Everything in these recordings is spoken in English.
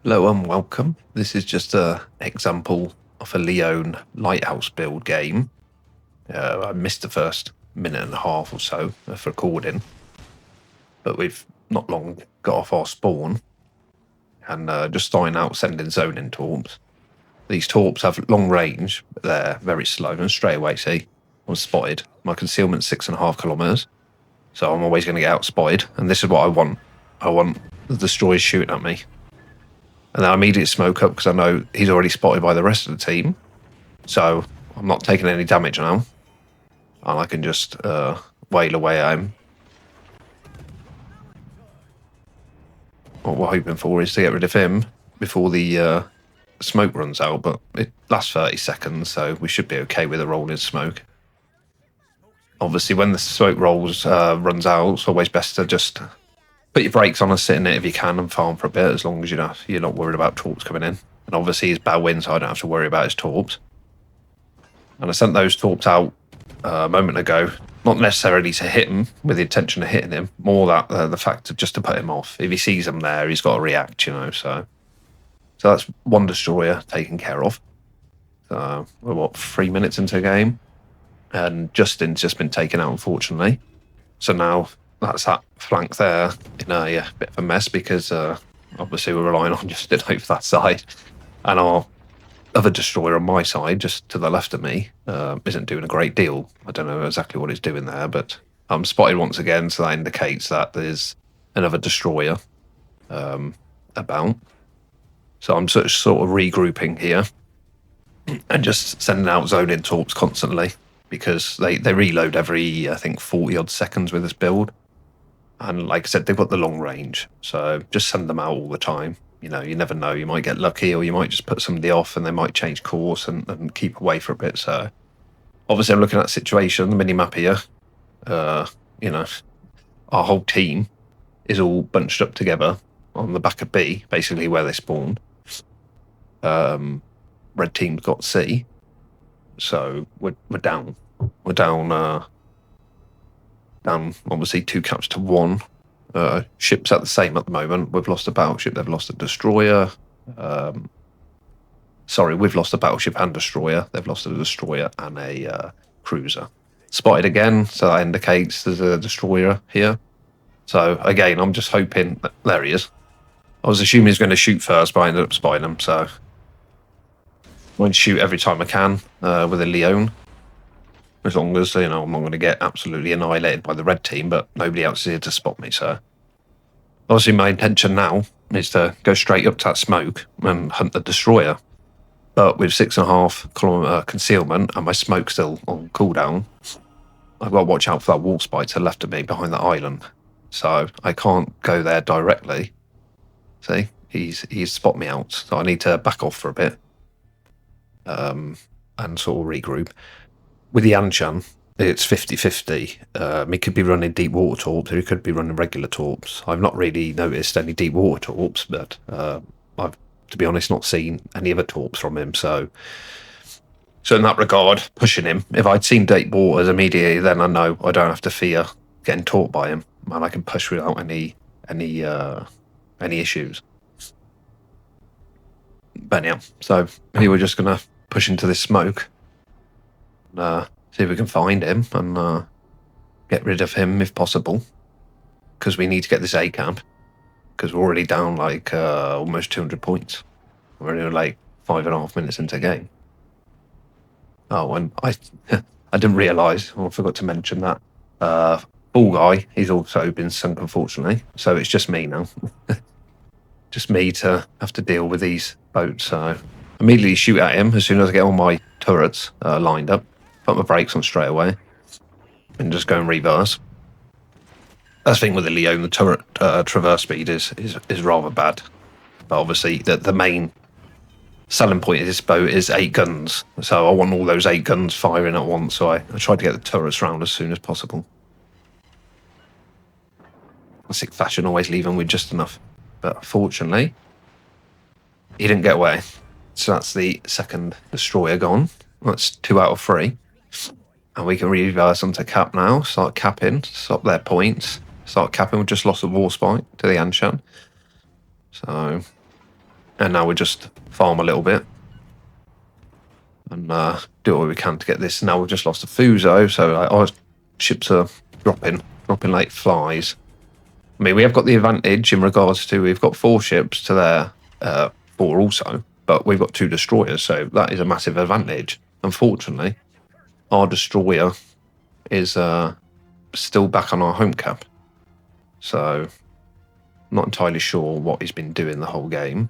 Hello and welcome. This is just an example of a Leone lighthouse build game. I missed the first minute and a half or so of recording, but we've not long got off our spawn and just starting out sending zoning torps. These torps have long range, but they're very slow, and straight away, see, I'm spotted. My concealment's 6.5 kilometers, so I'm always going to get out spotted, and this is what I want. I want the destroyers shooting at me. And then I immediately smoke up because I know he's already spotted by the rest of the team. So I'm not taking any damage now. And I can just wail away at him. What we're hoping for is to get rid of him before the smoke runs out. But it lasts 30 seconds, so we should be okay with a rolling smoke. Obviously, when the smoke runs out, it's always best to just put your brakes on and sit in it if you can and farm for a bit, as long as you're not worried about torps coming in. And obviously he's bowing, so I don't have to worry about his torps. And I sent those torps out a moment ago, not necessarily to hit him with the intention of hitting him, more that the fact of just to put him off. If he sees him there, he's got to react, so that's one destroyer taken care of. So we're 3 minutes into the game, and Justin's just been taken out, unfortunately. So now that's that flank there in a bit of a mess because obviously we're relying on Justin over that side, and our other destroyer on my side, just to the left of me, isn't doing a great deal. I don't know exactly what he's doing there, but I'm spotted once again, so that indicates that there's another destroyer about. So I'm sort of regrouping here and just sending out zoning torps constantly because they reload every, I think, 40 odd seconds with this build. And like I said, they've got the long range, so just send them out all the time. You never know. You might get lucky, or you might just put somebody off and they might change course and keep away for a bit. So obviously I'm looking at the situation, the mini-map here. Our whole team is all bunched up together on the back of B, basically where they spawned. Red team's got C. So we're down. We're down obviously 2 caps to 1. Ships at the same at the moment. We've lost a battleship, they've lost a destroyer. We've lost a battleship and destroyer. They've lost a destroyer and a cruiser. Spotted again, so that indicates there's a destroyer here. So again, I'm just hoping there he is. I was assuming he's going to shoot first, but I ended up spotting him, so I'm going to shoot every time I can with a Leone. As long as, I'm not going to get absolutely annihilated by the red team, but nobody else is here to spot me, so. Obviously, my intention now is to go straight up to that smoke and hunt the destroyer. But with 6.5 kilometer concealment and my smoke still on cooldown, I've got to watch out for that wall spike to the left of me behind that island. So I can't go there directly. See, he's spot me out, so I need to back off for a bit and sort of regroup. With the Anshan, it's 50-50. He could be running deep water torps, or he could be running regular torps. I've not really noticed any deep water torps, but I've, to be honest, not seen any other torps from him. So in that regard, pushing him. If I'd seen deep waters immediately, then I know I don't have to fear getting torped by him, and I can push without any issues. But yeah, so we were just gonna push into this smoke. See if we can find him and get rid of him if possible, because we need to get this A camp, because we're already down like almost 200 points. We're only like 5.5 minutes into the game. Oh, and I didn't realise, or I forgot to mention that Ball Guy, he's also been sunk, unfortunately, so it's just me now. Just me to have to deal with these boats. So immediately shoot at him as soon as I get all my turrets lined up. Put my brakes on straight away and just go in reverse. That's the thing with the Leone, the turret traverse speed is rather bad. But obviously the main selling point of this boat is 8 guns. So I want all those 8 guns firing at once. So I tried to get the turrets round as soon as possible. Classic fashion, always leave them with just enough. But fortunately, he didn't get away. So that's the second destroyer gone. That's 2 out of 3. And we can reverse onto cap now, start capping, stop their points, start capping. We've just lost a war spike to the Anshan. So And now we just farm a little bit and do what we can to get this. Now we've just lost a Fuso, so our ships are dropping like flies. I mean, we have got the advantage in regards to we've got 4 ships to their 4 also, but we've got 2 destroyers, so that is a massive advantage. Unfortunately, our destroyer is still back on our home cap, so not entirely sure what he's been doing the whole game.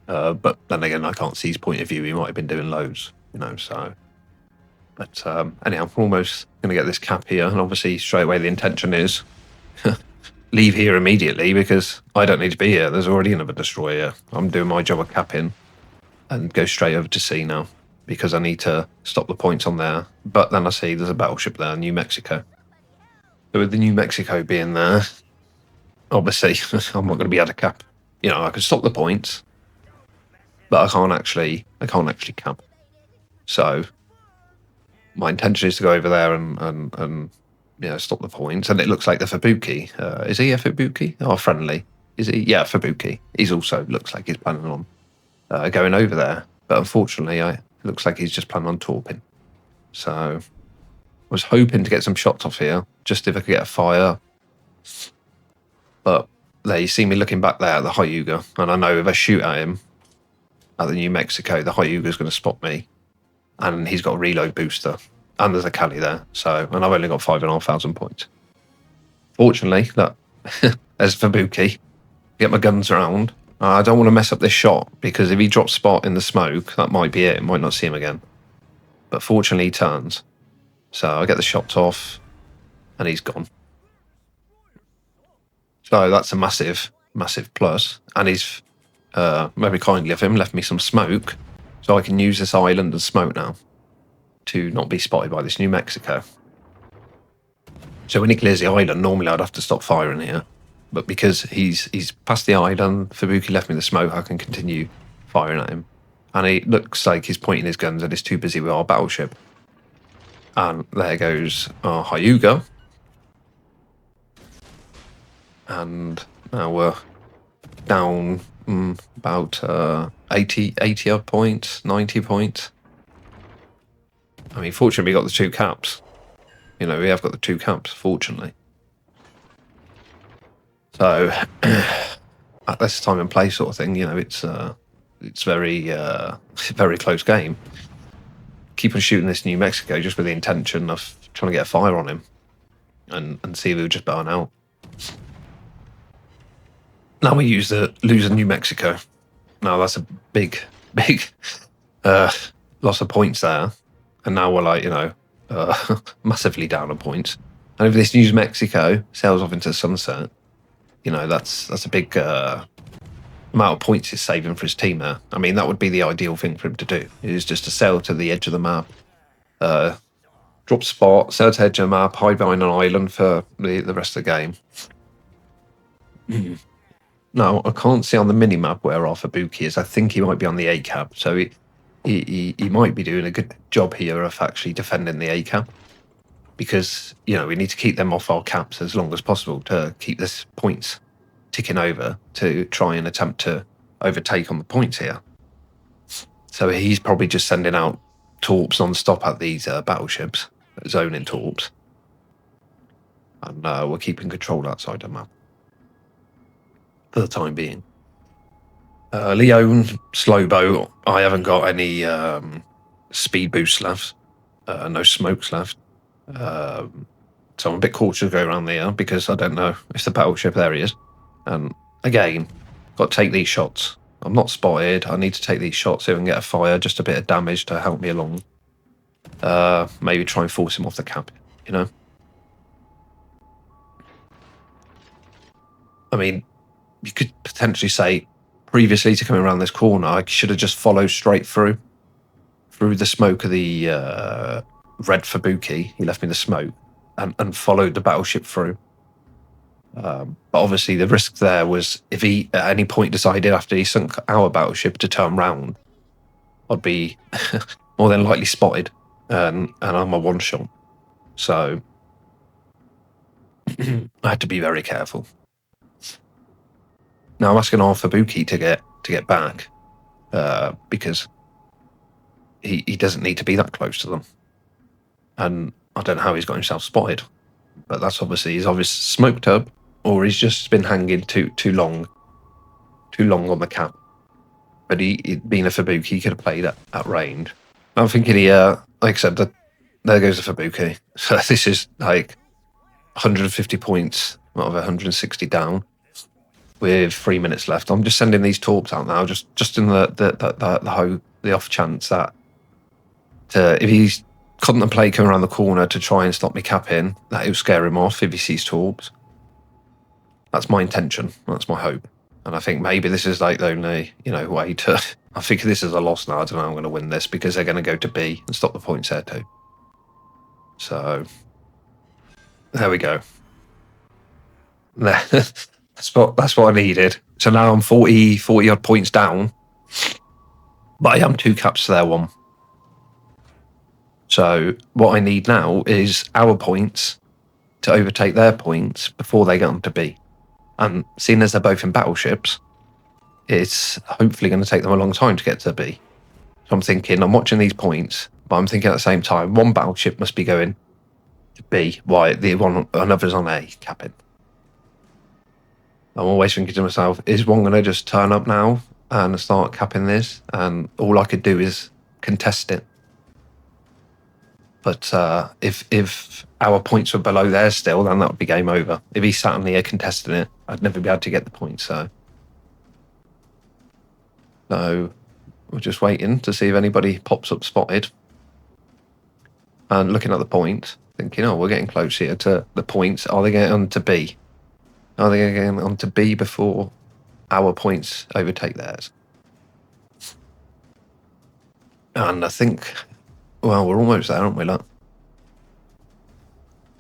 But then again, I can't see his point of view. He might have been doing loads, so. But anyhow, we're almost going to get this cap here, and obviously straight away the intention is leave here immediately because I don't need to be here. There's already another destroyer. I'm doing my job of capping and go straight over to sea now because I need to stop the points on there. But then I see there's a battleship there, New Mexico. So with the New Mexico being there, obviously I'm not going to be able to cap. I can stop the points, but I can't actually cap. So my intention is to go over there and stop the points. And it looks like the Fubuki. Is he a Fubuki? Oh, friendly. Is he? Yeah, Fubuki. He's also looks like he's planning on going over there. But unfortunately, it looks like he's just planning on torping. So I was hoping to get some shots off here, just if I could get a fire. But there, you see me looking back there at the Hyuga. And I know if I shoot at him at the New Mexico, the Hyuga's going to spot me. And he's got a reload booster. And there's a Cali there. So, and I've only got 5,500 points. Fortunately, look, there's Fubuki. Get my guns around. I don't want to mess up this shot because if he drops spot in the smoke, that might be it. Might not see him again. But fortunately, he turns. So I get the shots off and he's gone. So that's a massive, massive plus. And he's very kindly of him left me some smoke so I can use this island and smoke now to not be spotted by this New Mexico. So when he clears the island, normally I'd have to stop firing here. But because he's past the island, Fubuki left me the smoke, I can continue firing at him. And it looks like he's pointing his guns and he's too busy with our battleship. And there goes our Hyuga. And now we're down about 80 odd points, 90 points. I mean, fortunately, we got the 2 caps. We have got the 2 caps, fortunately. So, at this time and place sort of thing, it's very, very close game. Keep on shooting this New Mexico just with the intention of trying to get a fire on him and see if he'll just burn out. Now we lose the New Mexico. Now that's a big loss of points there. And now we're like, massively down on points. And if this New Mexico sails off into the sunset, that's a big amount of points he's saving for his team there. I mean, that would be the ideal thing for him to do, is just to sail to the edge of the map, drop spot, sail to the edge of the map, hide behind an island for the rest of the game. Now, I can't see on the mini-map where our Fubuki is. I think he might be on the A cap, so he might be doing a good job here of actually defending the A cap, because we need to keep them off our caps as long as possible to keep this points ticking over to try and attempt to overtake on the points here. So he's probably just sending out torps non-stop at these battleships, zoning torps, and we're keeping control outside the map for the time being. Leone, slow boat. I haven't got any speed boosts left, no smokes left. So I'm a bit cautious to go around there because I don't know if the battleship, there he is. And again, got to take these shots. I'm not spotted. I need to take these shots so I can get a fire, just a bit of damage to help me along. Maybe try and force him off the cap, I mean, you could potentially say previously to coming around this corner, I should have just followed straight through the smoke of the red Fubuki. He left me the smoke and followed the battleship through. But obviously the risk there was if he at any point decided after he sunk our battleship to turn round, I'd be more than likely spotted and I'm a one shot. So I had to be very careful. Now I'm asking our Fubuki to get to get back, because he doesn't need to be that close to them. And I don't know how he's got himself spotted, but that's he's obviously smoked up, or he's just been hanging too long on the cap. But he being a Fubuki, he could have played at range. I'm thinking like I said, there goes the Fubuki. So this is like 150 points, not of 160 down, with 3 minutes left. I'm just sending these torps out now, just in the off chance that if he's contemplate coming around the corner to try and stop me capping, that it'll scare him off if he sees torps. That's my intention. That's my hope. And I think maybe this is like the only, way to... I think this is a loss now. I don't know I'm going to win this because they're going to go to B and stop the points there too. So, there we go. That's what I needed. So now I'm 40 odd points down, but I am 2 caps to their 1. So what I need now is our points to overtake their points before they get on to B. And seeing as they're both in battleships, it's hopefully going to take them a long time to get to B. So I'm thinking, I'm watching these points, but I'm thinking at the same time, one battleship must be going to B, while another's on A, capping. I'm always thinking to myself, is one going to just turn up now and start capping this? And all I could do is contest it. But if our points were below theirs still, then that would be game over. If he sat on the air contesting it, I'd never be able to get the points. So we're just waiting to see if anybody pops up spotted. And looking at the points, thinking, we're getting close here to the points. Are they getting on to B? Are they getting on to B before our points overtake theirs? And I think... Well, we're almost there, aren't we, look?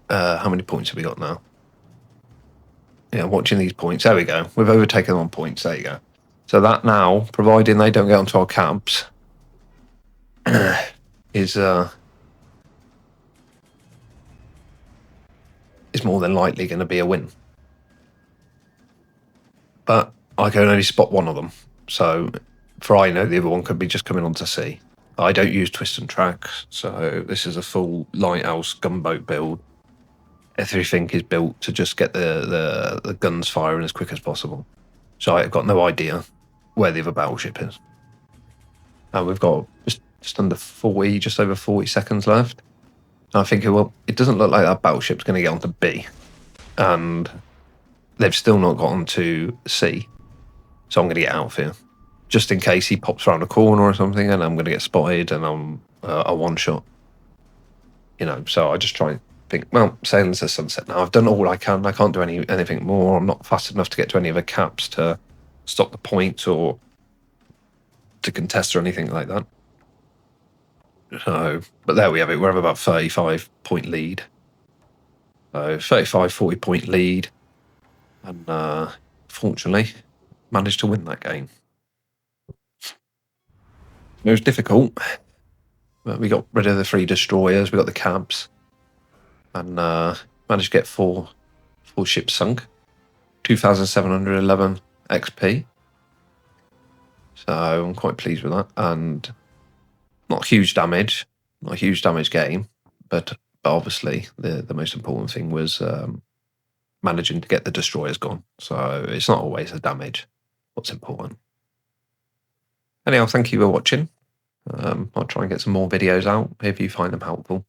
How many points have we got now? Yeah, watching these points. There we go. We've overtaken them on points. There you go. So that now, providing they don't get onto our caps, is more than likely going to be a win. But I can only spot one of them. So, for I know, the other one could be just coming on to C. I don't use twist and tracks, so this is a full lighthouse gunboat build. Everything is built to just get the guns firing as quick as possible. So I've got no idea where the other battleship is. And we've got just under 40, just over 40 seconds left. And I think, it doesn't look like that battleship's going to get onto B. And they've still not got onto C. So I'm going to get out of here. Just in case he pops around a corner or something and I'm going to get spotted and I'm a one-shot. So I just try and think, well, sailing to sunset now. I've done all I can. I can't do anything more. I'm not fast enough to get to any of the caps to stop the points or to contest or anything like that. So, but there we have it. We have about 35-point lead. So 40-point lead. And fortunately, managed to win that game. It was difficult, but we got rid of the 3 destroyers, we got the cabs, and managed to get 4 ships sunk, 2,711 XP. So I'm quite pleased with that, and not huge damage game, but obviously the most important thing was managing to get the destroyers gone. So it's not always the damage what's important. Anyhow, thank you for watching. I'll try and get some more videos out if you find them helpful.